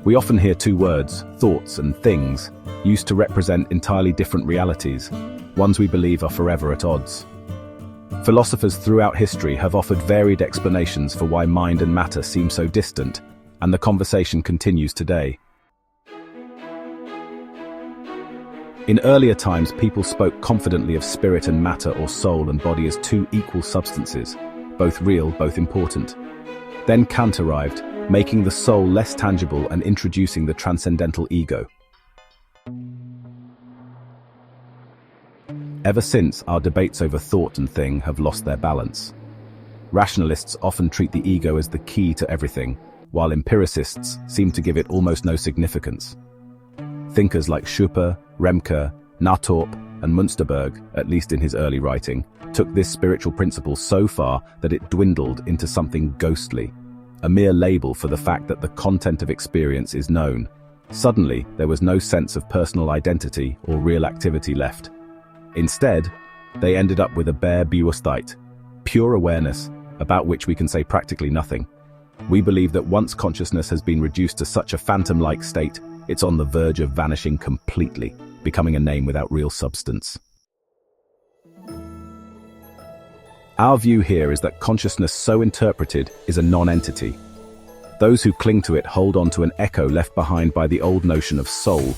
We often hear two words, thoughts and things, used to represent entirely different realities, ones we believe are forever at odds. Philosophers throughout history have offered varied explanations for why mind and matter seem so distant, and the conversation continues today. In earlier times, people spoke confidently of spirit and matter or soul and body as two equal substances, both real, both important. Then Kant arrived, making the soul less tangible and introducing the transcendental ego. Ever since, our debates over thought and thing have lost their balance. Rationalists often treat the ego as the key to everything, while empiricists seem to give it almost no significance. Thinkers like Schupper, Remke, Nathorp, and Münsterberg, at least in his early writing, took this spiritual principle so far that it dwindled into something ghostly, a mere label for the fact that the content of experience is known. Suddenly, there was no sense of personal identity or real activity left. Instead, they ended up with a bare bewusstheit, pure awareness, about which we can say practically nothing. We believe that once consciousness has been reduced to such a phantom-like state, it's on the verge of vanishing completely, becoming a name without real substance. Our view here is that consciousness so interpreted is a non-entity. Those who cling to it hold on to an echo left behind by the old notion of soul,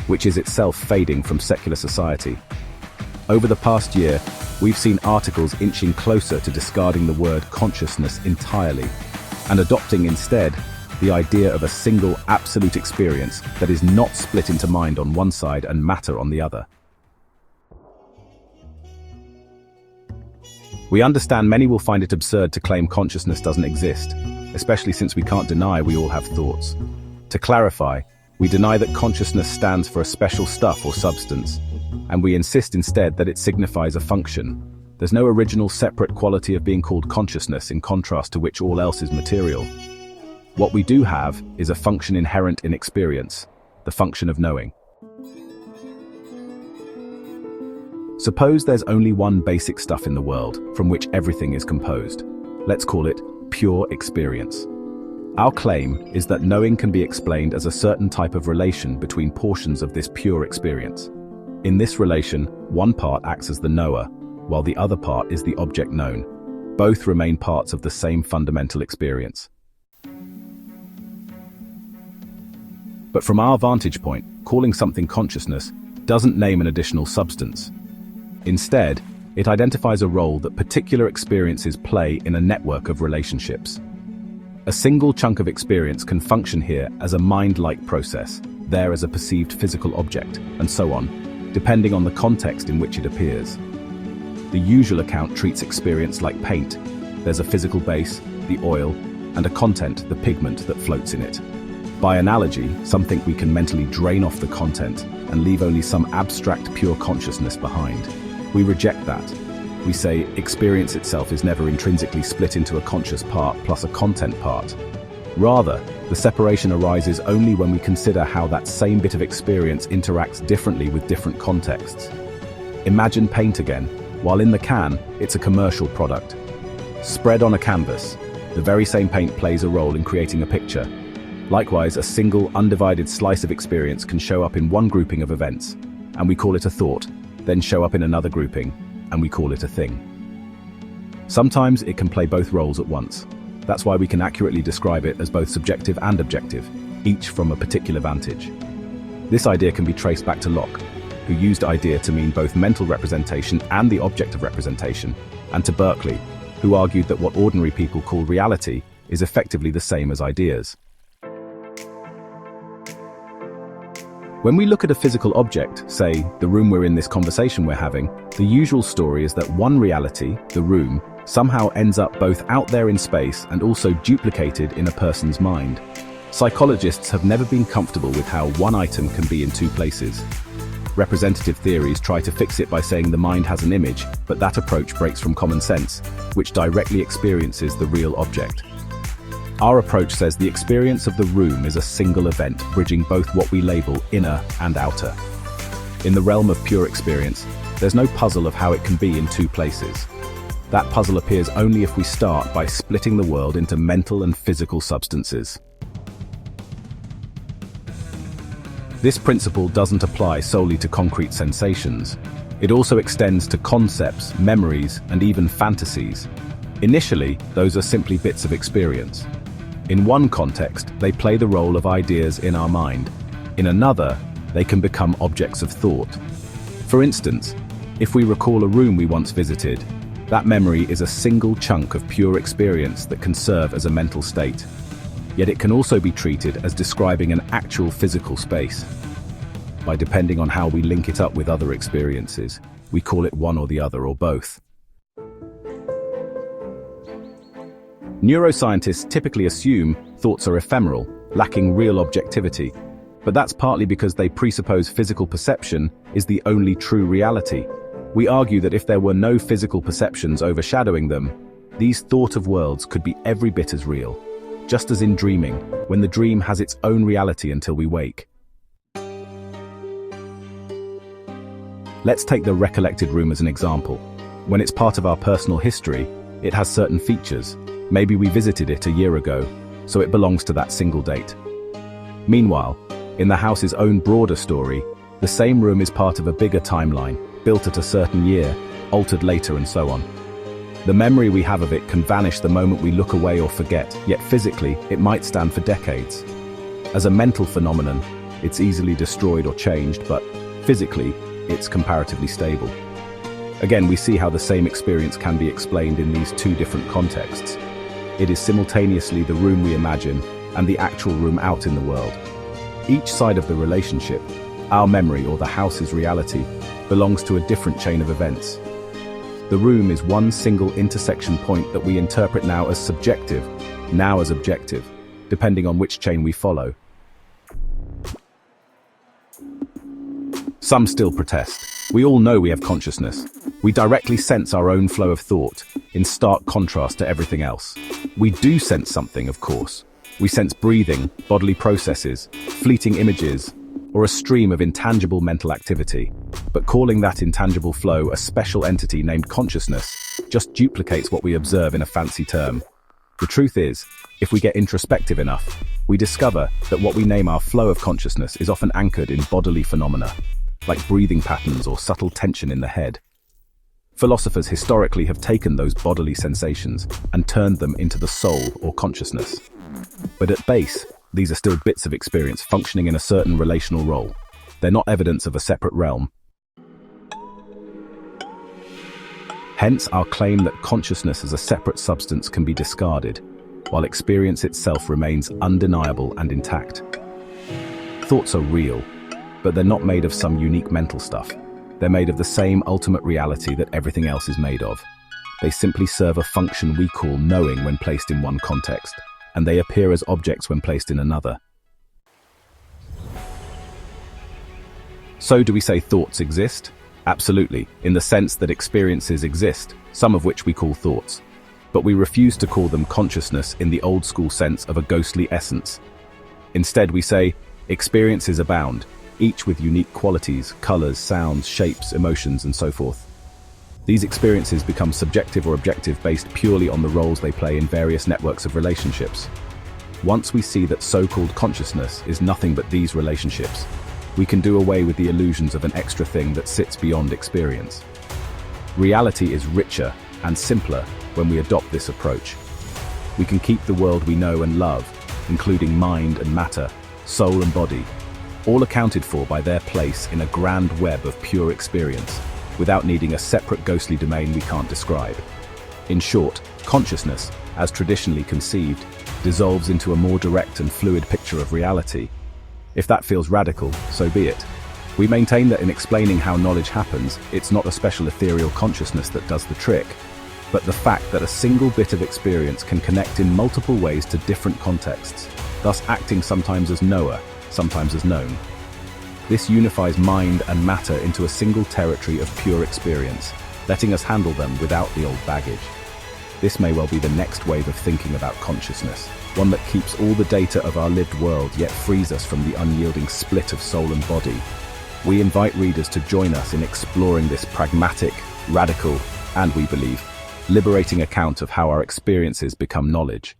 which is itself fading from secular society. Over the past year, we've seen articles inching closer to discarding the word consciousness entirely, and adopting instead the idea of a single absolute experience that is not split into mind on one side and matter on the other. We understand many will find it absurd to claim consciousness doesn't exist, especially since we can't deny we all have thoughts. To clarify, we deny that consciousness stands for a special stuff or substance, and we insist instead that it signifies a function. There's no original separate quality of being called consciousness, in contrast to which all else is material. What we do have is a function inherent in experience, the function of knowing. Suppose there's only one basic stuff in the world from which everything is composed. Let's call it pure experience. Our claim is that knowing can be explained as a certain type of relation between portions of this pure experience. In this relation, one part acts as the knower, while the other part is the object known. Both remain parts of the same fundamental experience. But from our vantage point, calling something consciousness doesn't name an additional substance. Instead, it identifies a role that particular experiences play in a network of relationships. A single chunk of experience can function here as a mind-like process, there as a perceived physical object, and so on, depending on the context in which it appears. The usual account treats experience like paint. There's a physical base, the oil, and a content, the pigment that floats in it. By analogy, some think we can mentally drain off the content and leave only some abstract pure consciousness behind. We reject that. We say experience itself is never intrinsically split into a conscious part plus a content part. Rather, the separation arises only when we consider how that same bit of experience interacts differently with different contexts. Imagine paint again. While in the can, it's a commercial product. Spread on a canvas, the very same paint plays a role in creating a picture. Likewise, a single, undivided slice of experience can show up in one grouping of events, and we call it a thought, then show up in another grouping, and we call it a thing. Sometimes it can play both roles at once. That's why we can accurately describe it as both subjective and objective, each from a particular vantage. This idea can be traced back to Locke, who used idea to mean both mental representation and the object of representation, and to Berkeley, who argued that what ordinary people call reality is effectively the same as ideas. When we look at a physical object, say, the room we're in, this conversation we're having, the usual story is that one reality, the room, somehow ends up both out there in space and also duplicated in a person's mind. Psychologists have never been comfortable with how one item can be in two places. Representative theories try to fix it by saying the mind has an image, but that approach breaks from common sense, which directly experiences the real object. Our approach says the experience of the room is a single event, bridging both what we label inner and outer. In the realm of pure experience, there's no puzzle of how it can be in two places. That puzzle appears only if we start by splitting the world into mental and physical substances. This principle doesn't apply solely to concrete sensations. It also extends to concepts, memories, and even fantasies. Initially, those are simply bits of experience. In one context, they play the role of ideas in our mind. In another, they can become objects of thought. For instance, if we recall a room we once visited, that memory is a single chunk of pure experience that can serve as a mental state. Yet it can also be treated as describing an actual physical space. By depending on how we link it up with other experiences, we call it one or the other or both. Neuroscientists typically assume thoughts are ephemeral, lacking real objectivity, but that's partly because they presuppose physical perception is the only true reality. We argue that if there were no physical perceptions overshadowing them, these thought-of worlds could be every bit as real, just as in dreaming, when the dream has its own reality until we wake. Let's take the recollected room as an example. When it's part of our personal history, it has certain features. Maybe we visited it a year ago, so it belongs to that single date. Meanwhile, in the house's own broader story, the same room is part of a bigger timeline, built at a certain year, altered later, and so on. The memory we have of it can vanish the moment we look away or forget, yet physically, it might stand for decades. As a mental phenomenon, it's easily destroyed or changed, but physically, it's comparatively stable. Again, we see how the same experience can be explained in these two different contexts. It is simultaneously the room we imagine and the actual room out in the world. Each side of the relationship, our memory or the house's reality, belongs to a different chain of events. The room is one single intersection point that we interpret now as subjective, now as objective, depending on which chain we follow. Some still protest. We all know we have consciousness. We directly sense our own flow of thought, in stark contrast to everything else. We do sense something, of course. We sense breathing, bodily processes, fleeting images, or a stream of intangible mental activity. But calling that intangible flow a special entity named consciousness just duplicates what we observe in a fancy term. The truth is, if we get introspective enough, we discover that what we name our flow of consciousness is often anchored in bodily phenomena, like breathing patterns or subtle tension in the head. Philosophers historically have taken those bodily sensations and turned them into the soul or consciousness. But at base, these are still bits of experience functioning in a certain relational role. They're not evidence of a separate realm. Hence, our claim that consciousness as a separate substance can be discarded, while experience itself remains undeniable and intact. Thoughts are real, but they're not made of some unique mental stuff. They're made of the same ultimate reality that everything else is made of. They simply serve a function we call knowing when placed in one context, and they appear as objects when placed in another. So do we say thoughts exist? Absolutely, in the sense that experiences exist, some of which we call thoughts. But we refuse to call them consciousness in the old school sense of a ghostly essence. Instead, we say experiences abound, each with unique qualities, colors, sounds, shapes, emotions, and so forth. These experiences become subjective or objective based purely on the roles they play in various networks of relationships. Once we see that so-called consciousness is nothing but these relationships, we can do away with the illusions of an extra thing that sits beyond experience. Reality is richer and simpler when we adopt this approach. We can keep the world we know and love, including mind and matter, soul and body, all accounted for by their place in a grand web of pure experience, without needing a separate ghostly domain we can't describe. In short, consciousness, as traditionally conceived, dissolves into a more direct and fluid picture of reality. If that feels radical, so be it. We maintain that in explaining how knowledge happens, it's not a special ethereal consciousness that does the trick, but the fact that a single bit of experience can connect in multiple ways to different contexts, thus acting sometimes as knower, sometimes as known. This unifies mind and matter into a single territory of pure experience, letting us handle them without the old baggage. This may well be the next wave of thinking about consciousness, one that keeps all the data of our lived world yet frees us from the unyielding split of soul and body. We invite readers to join us in exploring this pragmatic, radical, and, we believe, liberating account of how our experiences become knowledge.